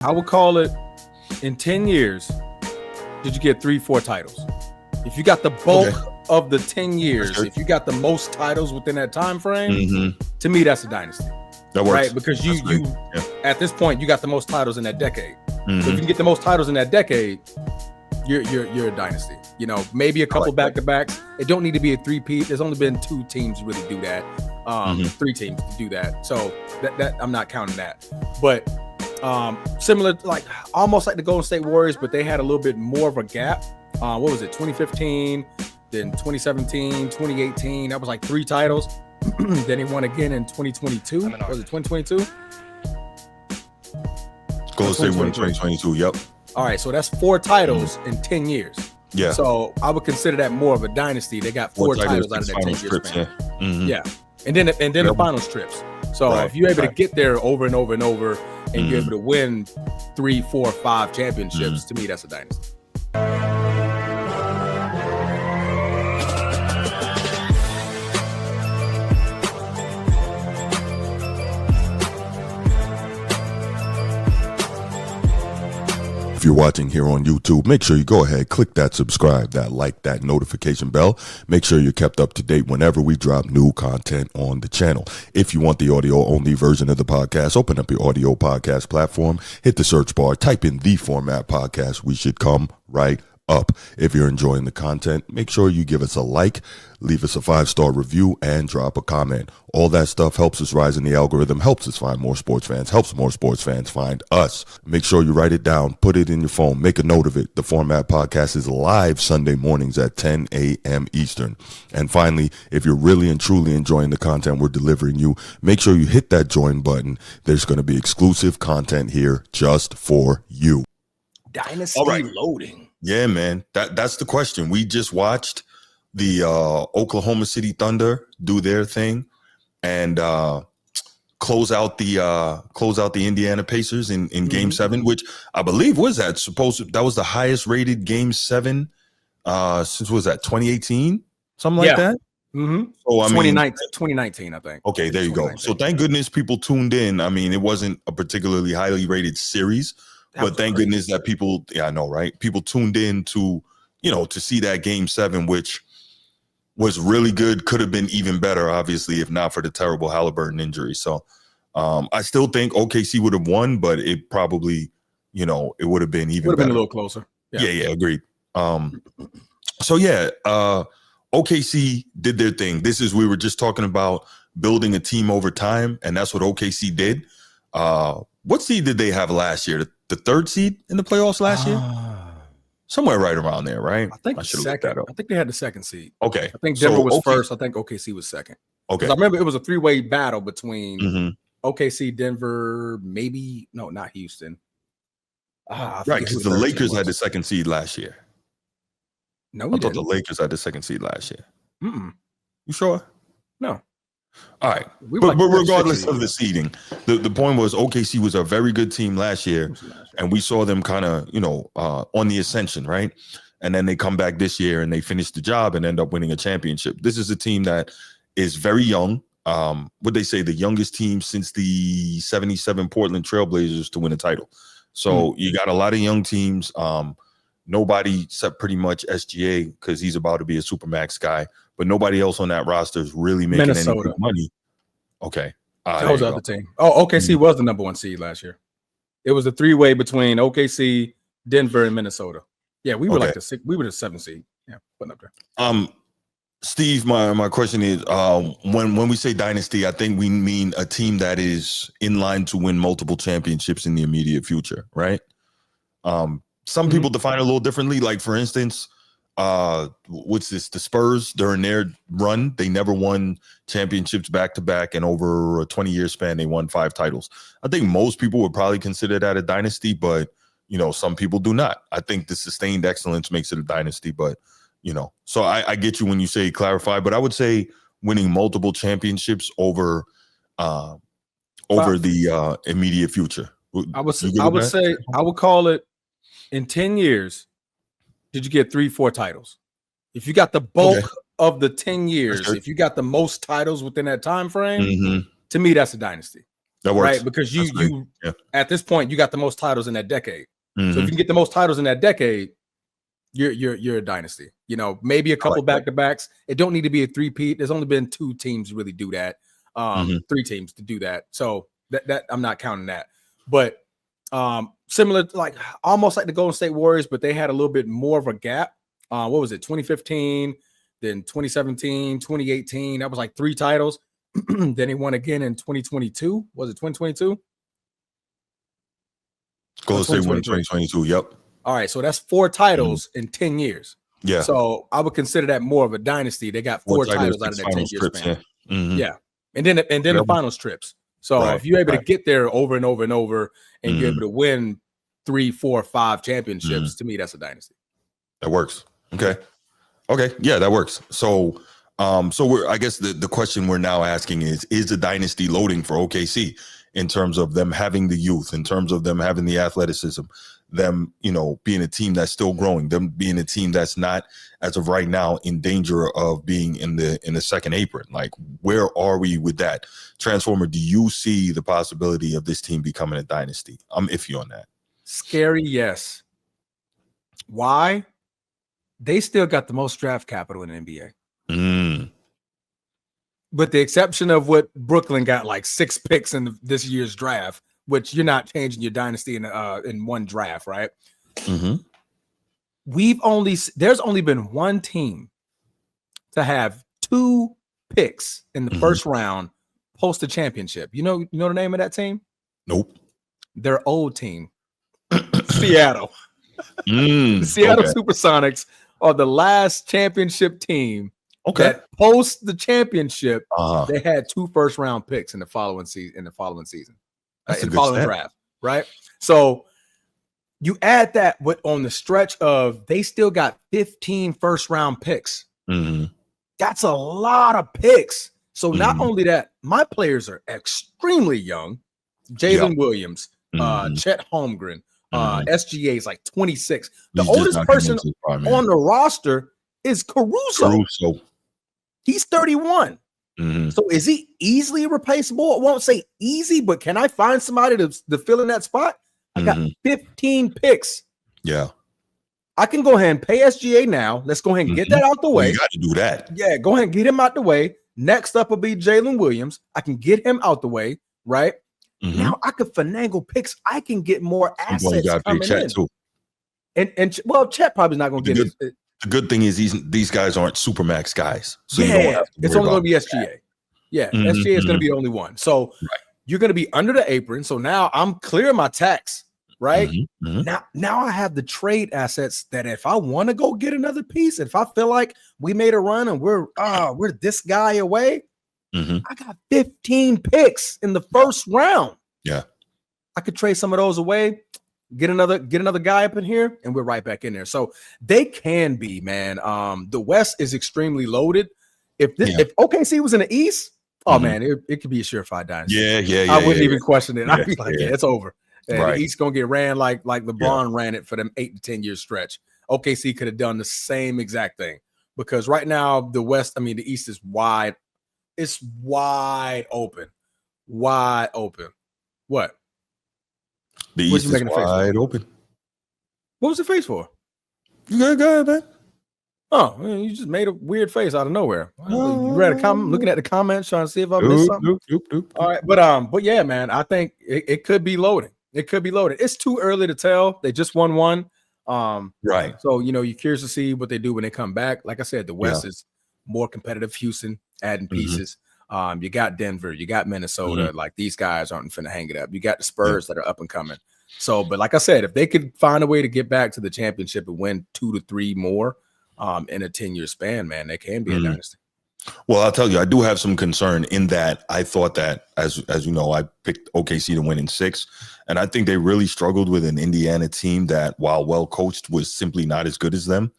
I would call it in 10 years, did you get 3-4 titles? If you got the bulk of the 10 years, if you got the most titles within that time frame, to me, that's a dynasty. That works. Right? Because you at this point, you got the most titles in that decade. So if you can get the most titles in that decade, you're a dynasty. You know, maybe a couple back-to-backs. It don't need to be a three-peat. There's only been 2 teams really do that. 3 teams to do that. So that I'm not counting that. But similar, like almost like the Golden State Warriors, but they had a little bit more of a gap. What was it? 2015, then 2017, 2018. That was like 3 titles. Then he won again in 2022. Was it 2022? Golden State won 2022. Yep. All right, so that's 4 titles in 10 years. Yeah. So I would consider that more of a dynasty. They got 4 titles out of that 10-year span. Yeah. And then the finals trips. So if you're able to get there over and over and over, and you're able to win 3, 4, 5 championships, to me, that's a dynasty. If you're watching here on YouTube, make sure you go ahead, click that subscribe, that like, that notification bell. Make sure you're kept up to date whenever we drop new content on the channel. If you want the audio only version of the podcast, open up your audio podcast platform, hit the search bar, type in The Format Podcast. We should come right up. If you're enjoying the content, make sure you give us a like, leave us a 5-star review, and drop a comment. All that stuff helps us rise in the algorithm, helps us find more sports fans, helps more sports fans find us. Make sure you write it down, put it in your phone, make a note of it. The Format Podcast is live Sunday mornings at 10 a.m. Eastern. And finally, if you're really and truly enjoying the content we're delivering you, make sure you hit that join button. There's going to be exclusive content here just for you. Dynasty loading. Yeah, man. That's the question. We just watched the Oklahoma City Thunder do their thing and close out the Indiana Pacers in Game 7, which I believe that was the highest rated Game 7 since 2018, something like that. So 2019, I think. Okay, there you go. So thank goodness people tuned in. I mean, it wasn't a particularly highly rated series. But thank goodness that people, I know, right? People tuned in to see that Game 7, which was really good. Could have been even better, obviously, if not for the terrible Halliburton injury. So I still think OKC would have won, but it probably, it would have been even better. Been a little closer. Yeah, agreed. OKC did their thing. We were just talking about building a team over time, and that's what OKC did. What seed did they have last year? The 3rd seed in the playoffs last year? Somewhere right around there, right? I think should have looked that up. I think they had the 2nd seed. Okay. I think Denver was first. I think OKC was 2nd. Okay. I remember it was a 3-way battle between OKC, Denver, not Houston. Right, because the Lakers had the 2nd seed last year. No, we didn't. The Lakers had the 2nd seed last year. You sure? No. All right, but regardless of the seeding, the point was OKC was a very good team last year, and we saw them kind of, on the ascension, right? And then they come back this year and they finish the job and end up winning a championship. This is a team that is very young. What they say, the youngest team since the 77 Portland Trailblazers to win a title. So you got a lot of young teams. Nobody except pretty much SGA, because he's about to be a Supermax guy. But nobody else on that roster is really making any good money. Okay. That was the other team. Oh, OKC was the number 1 seed last year. It was a 3-way between OKC, Denver, and Minnesota. Yeah, we were like we were the 7th seed. Yeah, putting up there. Steve, my question is, when we say dynasty, I think we mean a team that is in line to win multiple championships in the immediate future, right? Some people define it a little differently. Like, for instance, the Spurs during their run, they never won championships back to back, and over a 20-year span they won 5 titles. I think most people would probably consider that a dynasty, but some people do not. I think the sustained excellence makes it a dynasty, but so I get you when you say clarify, but I would say winning multiple championships over the immediate future. I would call it in 10 years. Did you get 3-4 titles? If you got the bulk of the 10 years, if you got the most titles within that time frame, to me, that's a dynasty. That works. Right? Because you at this point, you got the most titles in that decade. So if you can get the most titles in that decade, you're a dynasty. You know, maybe a couple back-to-backs. It don't need to be a three-peat. There's only been 2 teams really do that. 3 teams to do that. So that I'm not counting that. But similar to like almost like the Golden State Warriors, but they had a little bit more of a gap. What was it? 2015, then 2017, 2018. That was like 3 titles. Then he won again in 2022. Was it 2022? Golden State won 2022. Yep. All right, so that's 4 titles in 10 years. Yeah. So I would consider that more of a dynasty. They got 4 titles out of that 10-year span. Yeah. And then the finals trips. So if you're able to get there over and over and over, and you're able to win 3, 4, 5 championships, to me, that's a dynasty. That works. Okay. Yeah, that works. So I guess the question we're now asking is the dynasty loading for OKC in terms of them having the youth, in terms of them having the athleticism, them, you know, being a team that's still growing, them being a team that's not, as of right now, in danger of being in the second apron. Like, where are we with that? Transformer, do you see the possibility of this team becoming a dynasty? I'm iffy on that. Scary, yes. Why? They still got the most draft capital in the NBA. With the exception of what Brooklyn got, like 6 picks in this year's draft, which you're not changing your dynasty in one draft, right? There's only been one team to have 2 picks in the first round post a championship. You know the name of that team? Nope. Their old team, Seattle. The Seattle Supersonics are the last championship team that post the championship. They had 2 first-round picks in the following season. In the following draft, right? So you add that on the stretch of they still got 15 first-round picks. That's a lot of picks. So not only that, my players are extremely young. Jalen Williams, Chet Holmgren, SGA is like 26. The oldest person on the roster is Caruso. He's 31. So is he easily replaceable? I won't say easy, but can I find somebody to fill in that spot? I got 15 picks. Yeah. I can go ahead and pay SGA now. Let's go ahead and get that out the way. You got to do that. Yeah, go ahead and get him out the way. Next up will be Jalen Williams. I can get him out the way, right? Now I could finagle picks. I can get more assets coming in. Too. And well, Chet probably not going to get it. The good thing is these guys aren't supermax guys. So it's only going to be SGA. Yeah, SGA is going to be the only one. So you're going to be under the apron. So now I'm clearing my tax, right? Now I have the trade assets that if I want to go get another piece, if I feel like we made a run and we're this guy away, I got 15 picks in the first round. Yeah, I could trade some of those away. Get another guy up in here, and we're right back in there. So they can be, man. The West is extremely loaded. If OKC was in the East, man, it could be a surefire dynasty. Yeah. I wouldn't even question it. I'd be like, it's over. The East gonna get ran like LeBron ran it for them 8 to 10 year stretch. OKC could have done the same exact thing because right now the East is wide. It's wide open. What? The East is wide open. What was the face for? You go ahead, man. Oh, man, you just made a weird face out of nowhere. You read a comment, looking at the comments, trying to see if I missed something. Nope. All right, but yeah, man, I think it could be loading. It could be loaded. It's too early to tell. They just won one. Right. So you're curious to see what they do when they come back. Like I said, the West is more competitive. Houston adding pieces. You got Denver, you got Minnesota. Like these guys aren't finna hang it up. You got the Spurs that are up and coming. So, but like I said, if they could find a way to get back to the championship and win 2 to 3 more in a 10-year span, man, they can be a dynasty. Well, I'll tell you, I do have some concern in that I thought that, as you know, I picked OKC to win in 6, and I think they really struggled with an Indiana team that, while well coached, was simply not as good as them,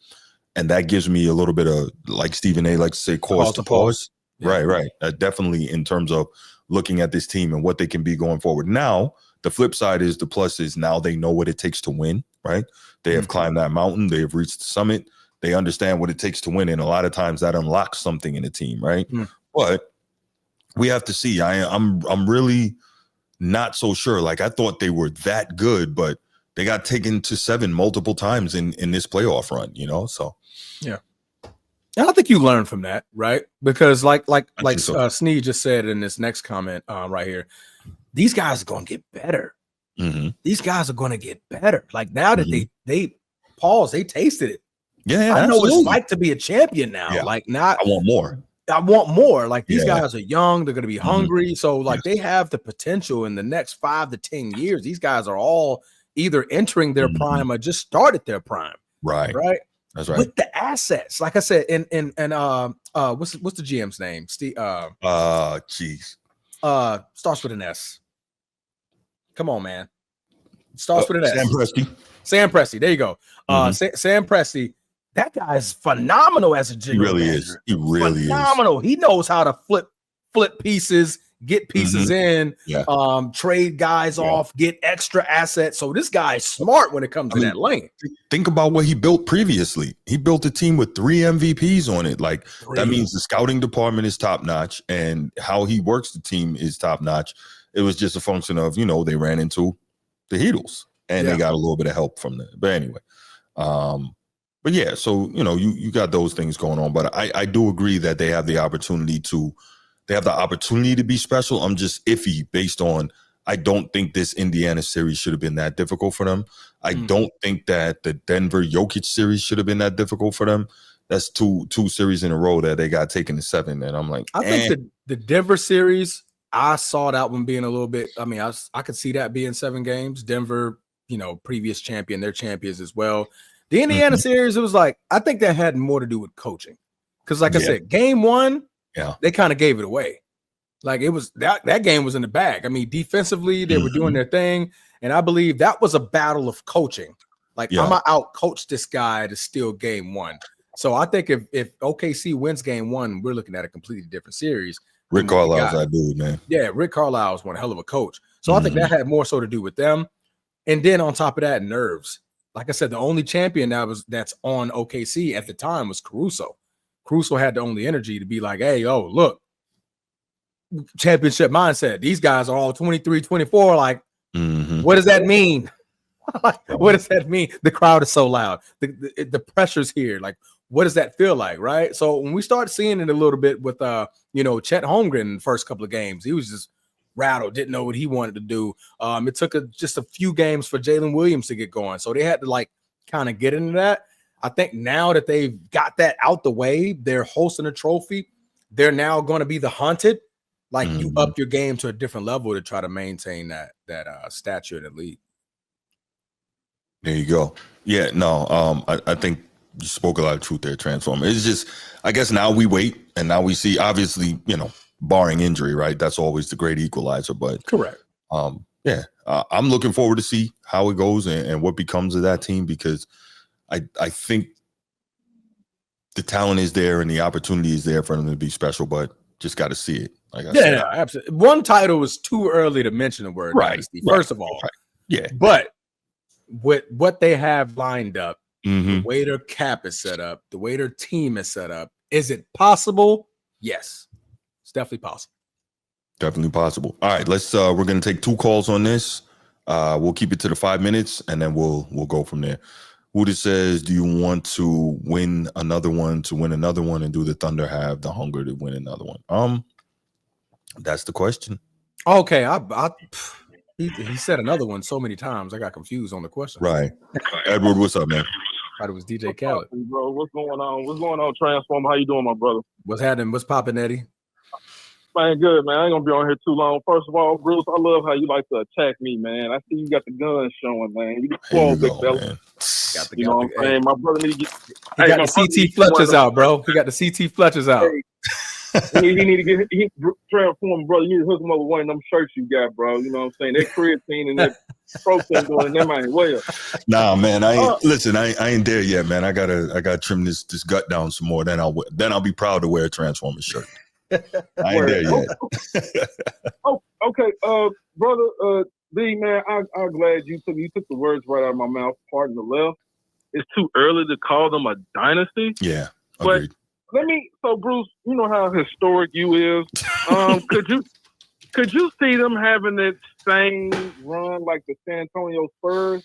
and that gives me a little bit of, like Stephen A. likes to say, cause to pause. Yeah. Right. Definitely in terms of looking at this team and what they can be going forward. Now, the flip side is the plus is now they know what it takes to win, right? They have climbed that mountain. They have reached the summit. They understand what it takes to win. And a lot of times that unlocks something in a team, right? But we have to see. I'm really not so sure. Like, I thought they were that good, but they got taken to 7 multiple times in this playoff run, so. Yeah. And I think you learn from that, right? Because like Sneed just said in this next comment right here, these guys are going to get better. Mm-hmm. These guys are going to get better. Like, now that they tasted it. Yeah, I know what it's like to be a champion now. Yeah. Like, not I want more. Like, these guys are young. They're going to be hungry. So, like, they have the potential in the next 5 to 10 years. These guys are all either entering their prime or just started their prime. Right. That's right. With the assets, like I said, and what's the GM's name? Steve. Starts with an S. Come on, man. Starts with an S. Sam Presti. There you go. Sam Presti. That guy is phenomenal as a general manager. He really phenomenal. He knows how to flip pieces, get pieces in, trade guys off, get extra assets. So this guy's smart when it comes to that lane. Think about what he built previously. He built a team with 3 MVPs on it. Like, that means the scouting department is top notch, and how he works the team is top notch. It was just a function of, they ran into the Heatles, and they got a little bit of help from there. But anyway, but yeah, so you got those things going on. But I do agree that they have the opportunity to be special. I'm just iffy based on, I don't think this Indiana series should have been that difficult for them. I don't think that the Denver Jokic series should have been that difficult for them. That's two series in a row that they got taken to 7, and I'm like, I think the Denver series, I saw that one being a little bit. I mean, I could see that being 7 games. Denver, previous champion, they're champions as well. The Indiana series, it was like, I think that had more to do with coaching, because like I said, game 1, they kind of gave it away. Like, it was that game was in the bag. I mean, defensively, they were doing their thing, and I believe that was a battle of coaching. Like, I'm gonna out coach this guy to steal game 1. So I think if OKC wins game 1, we're looking at a completely different series. Rick Carlisle's that dude, man. Yeah, Rick Carlisle's one hell of a coach. So I think that had more so to do with them. And then on top of that, nerves. Like I said, the only champion that's on OKC at the time was Caruso. Caruso had the only energy to be like, hey, look, championship mindset. These guys are all 23, 24. Like, what does that mean? What does that mean? The crowd is so loud. The pressure's here. Like, what does that feel like, right? So when we start seeing it a little bit with, Chet Holmgren in the first couple of games, he was just rattled, didn't know what he wanted to do. It took just a few games for Jalen Williams to get going. So they had to kind of get into that. I think now that they've got that out the way, they're hosting a trophy. They're now going to be the hunted. Like, you up your game to a different level to try to maintain that stature in the league. There you go. Yeah, no, I think you spoke a lot of truth there, Transformer. It's just, I guess now we wait, and now we see, obviously, barring injury, right? That's always the great equalizer. But correct. I'm looking forward to see how it goes and what becomes of that team, because I think the talent is there and the opportunity is there for them to be special, but just got to see it. Like I said. Absolutely. One title was too early to mention the word Dynasty, first of all. Right. Yeah. But with what they have lined up, the way their cap is set up, the way their team is set up, is it possible? Yes. It's definitely possible. Definitely possible. All right, let's we're gonna take 2 calls on this. We'll keep it to the 5 minutes, and then we'll go from there. Huda says, do you want to win another one, and do the Thunder have the hunger to win another one? That's the question. Okay, he said another one so many times I got confused on the question. Right. Edward, what's up, man? Thought it was DJ Khaled. Bro, what's going on, Transformer? How you doing, my brother? What's happening? What's popping, Eddie? Man, good, man. I ain't gonna be on here too long. First of all, Bruce, I love how you like to attack me, man. I see you got the gun showing, man. You spoiled, big fella. You know what I'm saying? My brother need to get. He got the CT Fletchers out, bro. He got the CT Fletchers out. He need to get Transform, brother. You need to hook him up with one of them shirts you got, bro. You know what I'm saying? That creatine and that protein going in them ain't well. Nah, man. I ain't there yet, man. I gotta trim this gut down some more. Then I'll be proud to wear a Transformer shirt. I ain't there yet. Okay, brother, B, man, I'm glad you took the words right out of my mouth. Pardon the left. It's too early to call them a dynasty. Yeah, agreed. But so Bruce, you know how historic you is. Could you see them having it same run like the San Antonio Spurs?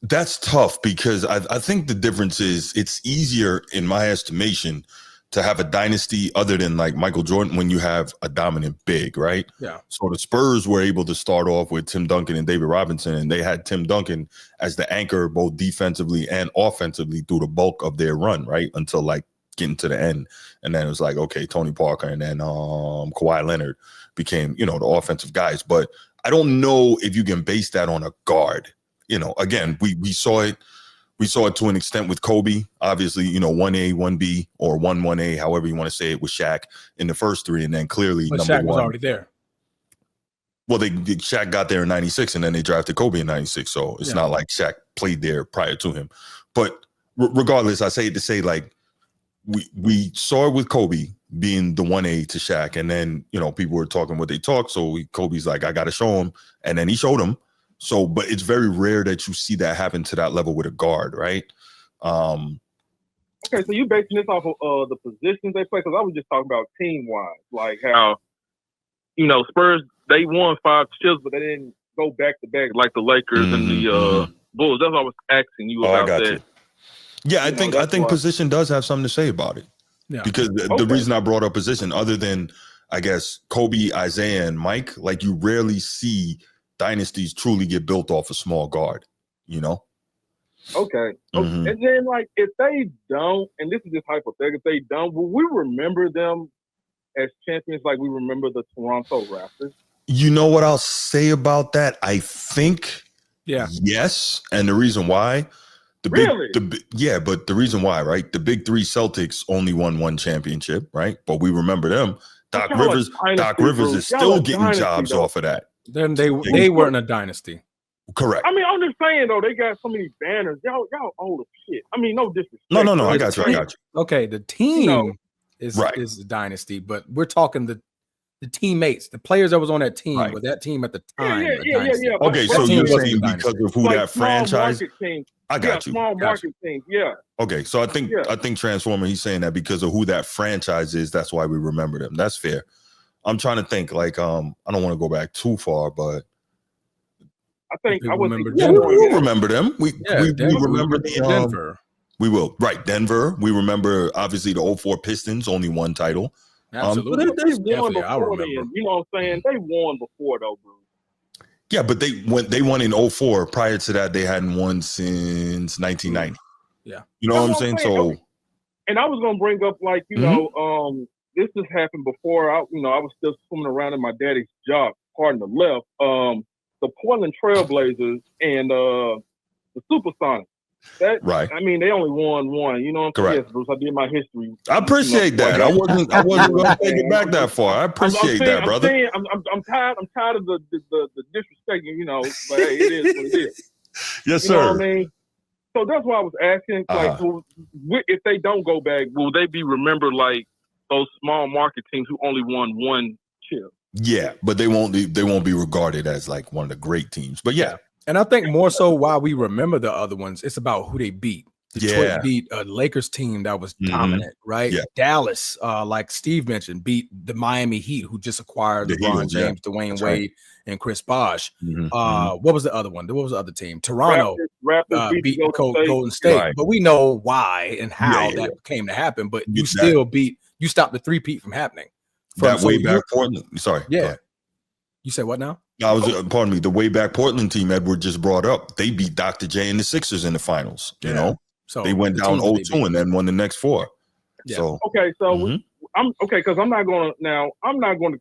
That's tough because I think the difference is it's easier, in my estimation, to have a dynasty other than like Michael Jordan when you have a dominant big, right? Yeah. So the Spurs were able to start off with Tim Duncan and David Robinson, and they had Tim Duncan as the anchor both defensively and offensively through the bulk of their run, right? Until like getting to the end. And then it was like, okay, Tony Parker and then Kawhi Leonard became, the offensive guys. But I don't know if you can base that on a guard. Again, we saw it. We saw it to an extent with Kobe, obviously, 1A, 1B, or 1A, however you want to say it, with Shaq in the first three. And then clearly but number Shaq was one. already there. Well, Shaq got there in 96, and then they drafted Kobe in 96. So it's not like Shaq played there prior to him. But regardless, I say it to say, like, we saw it with Kobe being the 1A to Shaq. And then, people were talking what they talked. So Kobe's like, I got to show him. And then he showed him. So, but it's very rare that you see that happen to that level with a guard, right? Okay, so you basing this off of the positions they play? Because I was just talking about team-wise, like how, Spurs, they won 5 chips, but they didn't go back-to-back like the Lakers and the Bulls. That's what I was asking you about that. You. Yeah, I think position does have something to say about it. Yeah. Because the reason I brought up position, other than, I guess, Kobe, Isaiah, and Mike, like you rarely see dynasties truly get built off a small guard, Okay. And then, like, if they don't, and this is just hypothetical, if they don't, will we remember them as champions like we remember the Toronto Raptors? You know what I'll say about that? I think, yes. And the reason why, but the reason why, right? The big three Celtics only won 1 championship, right? But we remember them. Doc Rivers is still getting jobs off of that. Then they weren't a dynasty. Correct. I mean, I'm just saying though, they got so many banners. Y'all old as shit. I mean, no disrespect. No. I got you. Okay, the team is a dynasty, but we're talking the teammates, the players that was on that team, with that team at the time. Yeah. Okay, so you're saying because of who that franchise. I got you. Small market teams. Yeah. Okay, so I think Transformer. He's saying that because of who that franchise is, that's why we remember them. That's fair. I'm trying to think. Like, I don't want to go back too far, but I think I would remember. We'll remember them. We remember Denver. We will. Right, Denver. We remember obviously the 04 Pistons, only 1 title. Absolutely. They won before then. You know what I'm saying? They won before though, bro. Yeah, but they won in 04. Prior to that, they hadn't won since 1990. Yeah. You know what I'm saying? So, and I was gonna bring up like, this has happened before. I was still swimming around in my daddy's job, pardon the left. The Portland Trailblazers and the Supersonics. Right. I mean, they only won 1. You know what I'm saying? Yes, Bruce, I did my history. I appreciate that. I wasn't going to take it back that far. I appreciate that, brother. I'm tired of the disrespect. But hey, it is what it is. Yes, sir. You know what I mean? So that's why I was asking, like, if they don't go back, will they be remembered like those small market teams who only won 1 chip? Yeah, but they won't be regarded as like one of the great teams. But yeah. And I think more so why we remember the other ones, it's about who they beat. Detroit beat a Lakers team that was dominant, right? Yeah. Dallas, like Steve mentioned, beat the Miami Heat, who just acquired LeBron James, Dwayne Wade, and Chris Bosh. What was the other one? What was the other team? Toronto beat Golden State. Right. But we know why and how that came to happen. But you stopped the three-peat from happening. Portland. Sorry. Yeah. You said what now? Pardon me. The way back Portland team Edward just brought up, they beat Dr. J and the Sixers in the finals. You know, so they went down 0-2 and then won the next 4. Yeah. So I'm okay because I'm not going to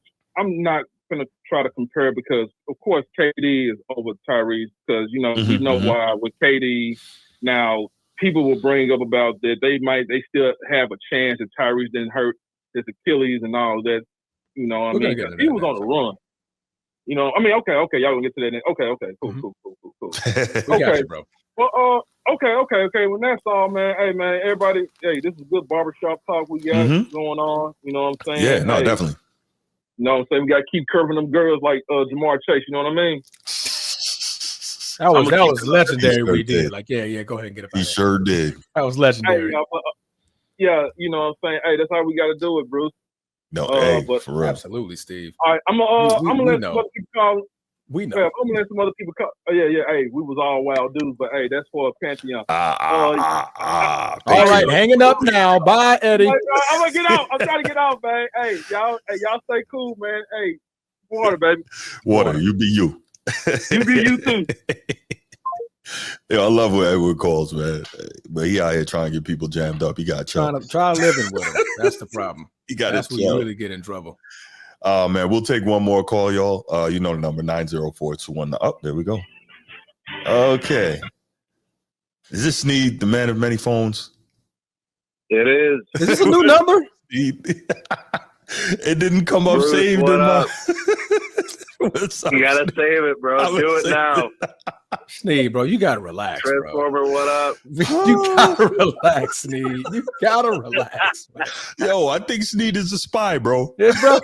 try to compare because of course KD is over Tyrese because we know why with KD now people will bring up about that they still have a chance if Tyrese didn't hurt his Achilles and all that. You know, I mean, he was on the run. You know, I mean, okay, y'all gonna get to that. Okay, cool. Okay, you, bro. Well, okay. Well, that's all, man. Hey, man, everybody. Hey, this is good barbershop talk we got going on. You know what I'm saying? Yeah, no, definitely. You know what I'm saying? We gotta keep curving them girls like Jamar Chase. You know what I mean? That was legendary. We did. Like, yeah. Go ahead and get it. He sure did. That was legendary. Hey, you know what I'm saying? Hey, that's how we got to do it, Bruce. No, but for real. Absolutely, Steve. All right, I'm gonna let people call. We know. Yeah, I'm gonna let some other people come. Oh, yeah. Hey, we was all wild dudes, but hey, that's for a pantheon. All right, hanging up now. Bye, Eddie. I'm gonna get out. I'm trying to get out, man. Hey, y'all stay cool, man. Hey, water, baby. Water. You be you. You be you too. Yeah, I love what Edward calls, man. But he out here trying to get people jammed up. He got try living with him. That's the problem. That's where you really get in trouble. Man, we'll take one more call, y'all. You know the number 90421. Oh, there we go. Okay. Is this Sneed, the man of many phones? It is. Is this a new number? It didn't come up saved in my. You gotta save it, bro. Do it now. Sneed, bro, you gotta relax. Transformer, bro. what up? You gotta relax, Sneed. You gotta relax, man. Yo, I think Sneed is a spy, bro. Yeah, bro.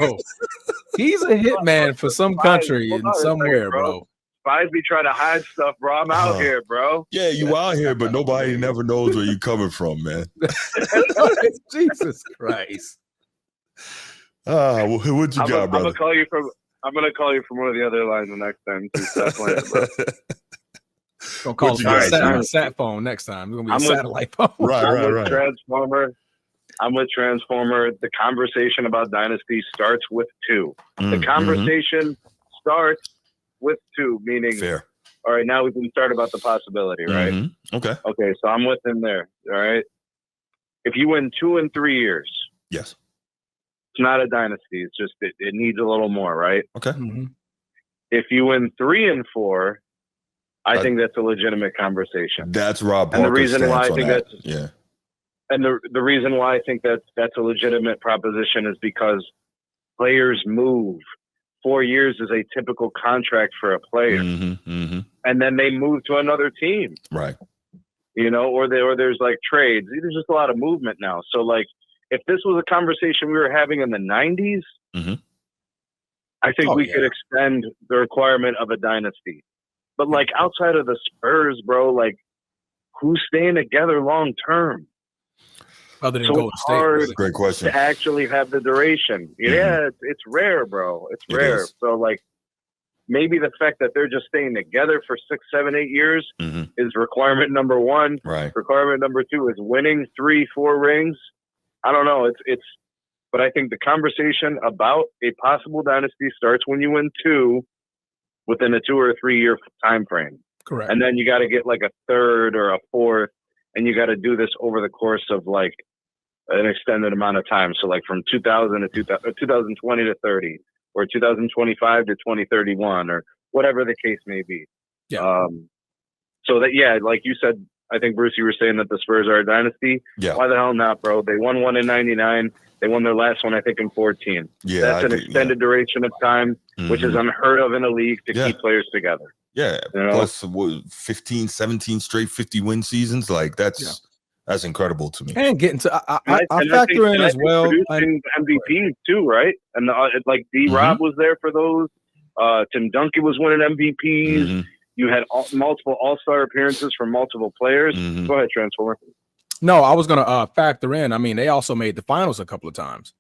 He's a hitman for some country and somewhere, bro. Spies be trying to hide stuff, bro. I'm out here, bro. Yeah, you out here, but nobody never knows where you coming from, man. Jesus Christ. What you got, brother? I'm gonna call you from one of the other lines the next time. Gonna call a sat phone next time. It's gonna be a satellite phone. Right. Transformer. I'm with Transformer. The conversation about Dynasty starts with 2. The conversation starts with 2, meaning fair. All right, now we can start about the possibility, right? Okay, so I'm with him there. All right. If you win 2 in 3 years, yes, it's not a dynasty. It's just it needs a little more, right? Okay. If you win 3 and 4, I think that's a legitimate conversation. That's Rob Parker's and the reason why I think that. that's And the reason why I think that's a legitimate proposition is because players move. 4 years is a typical contract for a player, and then they move to another team, right? You know, or there's like trades. There's just a lot of movement now. So like, if this was a conversation we were having in the 90s, I think we could extend the requirement of a dynasty. But like outside of the Spurs, bro, like who's staying together long term? Other than Golden State, really. Great question. To actually have the duration, it's rare, bro. It's rare. So like, maybe the fact that they're just staying together for 6, 7, 8 years is requirement number 1. Right. Requirement number 2 is winning 3, 4 rings. I don't know. But I think the conversation about a possible dynasty starts when you win 2 within a 2 or 3 year time frame. Correct. And then you got to get like a 3rd or a 4th, and you got to do this over the course of like an extended amount of time. So like from 2000 to 2020 to 30, or 2025 to 2031, or whatever the case may be. Yeah. So that, like you said, I think Bruce, you were saying that the Spurs are a dynasty. Yeah. Why the hell not, bro? They won one in 99. They won their last one, I think, in 14. Yeah. That's an extended duration of time, which is unheard of in a league to keep players together. Yeah. You know? Plus 15, 17 straight 50-win seasons. Like that's incredible to me. And getting to I factor in as well. MVPs too, right? And like D-Rob was there for those. Tim Duncan was winning MVPs. You had multiple All-Star appearances from multiple players. Go ahead, Transformer. No, I was going to factor in. I mean, they also made the finals a couple of times,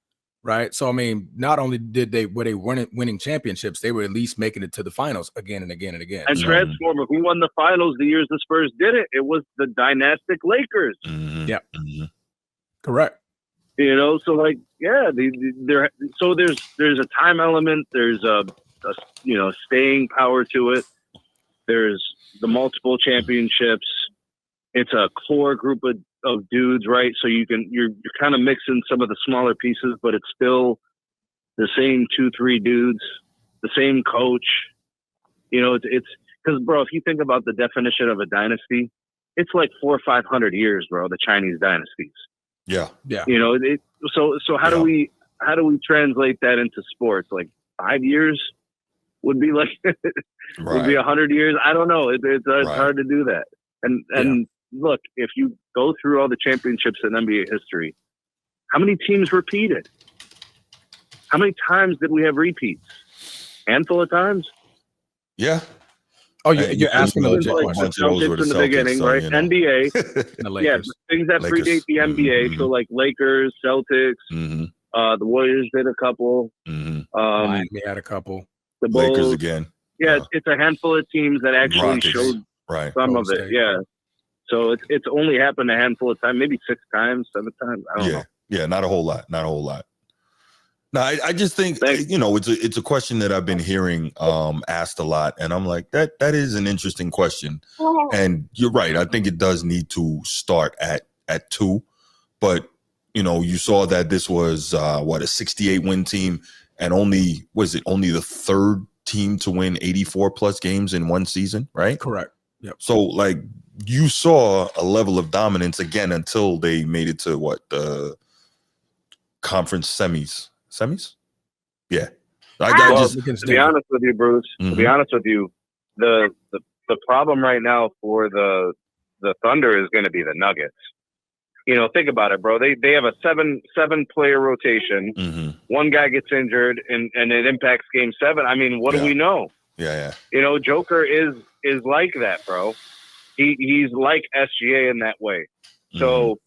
right? So, I mean, not only were they winning championships, they were at least making it to the finals again and again and again. And Transformer, who won the finals the years the Spurs did it? It was the dynastic Lakers. Yep. Correct. You know, so like, so there's a time element. There's a staying power to it. There's the multiple championships. It's a core group of dudes, right? So you're kind of mixing some of the smaller pieces, but it's still the same 2-3 dudes, the same coach. You know, it's because, bro, if you think about the definition of a dynasty, it's like 400 or 500 years, bro. The Chinese dynasties. Yeah. You know, so how do we translate that into sports? Like 5 years would be like would be 100 years. I don't know. It's hard to do that. And look, if you go through all the championships in NBA history, how many teams repeated? How many times did we have repeats? Handful of times. Yeah. Oh, you're asking a legit question. In the beginning, right? You know. NBA. Things that Lakers. Predate the NBA. So like Lakers, Celtics, the Warriors did a couple. Miami had a couple. The Bulls, Lakers again. Yeah, it's a handful of teams that actually Rockets. showed Right. some Golden of it. State. Yeah. So it's only happened a handful of times, maybe 6 times, 7 times. I don't know. Yeah, not a whole lot. Not a whole lot. No, I just think, Thanks. you know, it's a question that I've been hearing asked a lot, and I'm like, that is an interesting question. And you're right. I think it does need to start at 2, but you know, you saw that this was a 68 win team, and only the 3rd team to win 84 plus games in one season, right? Correct. Yep. So like you saw a level of dominance again until they made it to the conference semis. Yeah. To be honest with you, Bruce, Mm-hmm. to be honest with you, the problem right now for the Thunder is going to be the Nuggets. You know, think about it, bro. They have a seven player rotation. Mm-hmm. One guy gets injured and it impacts game 7. I mean, what do we know? Yeah. You know, Joker is like that, bro. He's like SGA in that way. So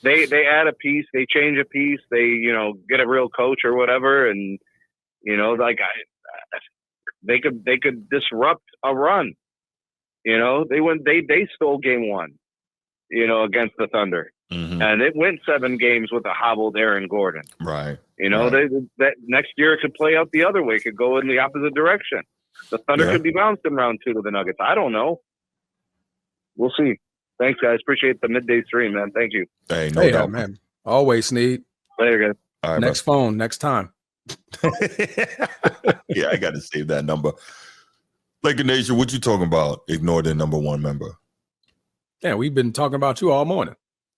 they add a piece, they change a piece, they, you know, get a real coach or whatever, and you know, like they could disrupt a run. You know, they stole game 1, you know, against the Thunder. Mm-hmm. And it went 7 games with a hobbled Aaron Gordon. Right. You know, that next year it could play out the other way. It could go in the opposite direction. The Thunder could be bounced in round 2 to the Nuggets. I don't know. We'll see. Thanks, guys. Appreciate the midday stream, man. Thank you. Hey, no doubt, man. Always, Sneed. Later, guys. All right, next phone, next time. Yeah, I got to save that number. Laker Nation, what you talking about? Ignore the number 1 member. Yeah, we've been talking about you all morning.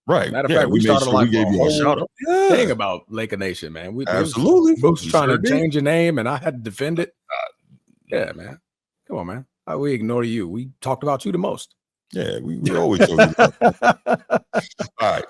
Right. Matter of fact, we started we gave you a shout out. Thing about Laker Nation, man. Absolutely. Bruce was trying to change your name, and I had to defend it. Yeah, man. Come on, man. We ignore you. We talked about you the most. Yeah, we always talk about. All right.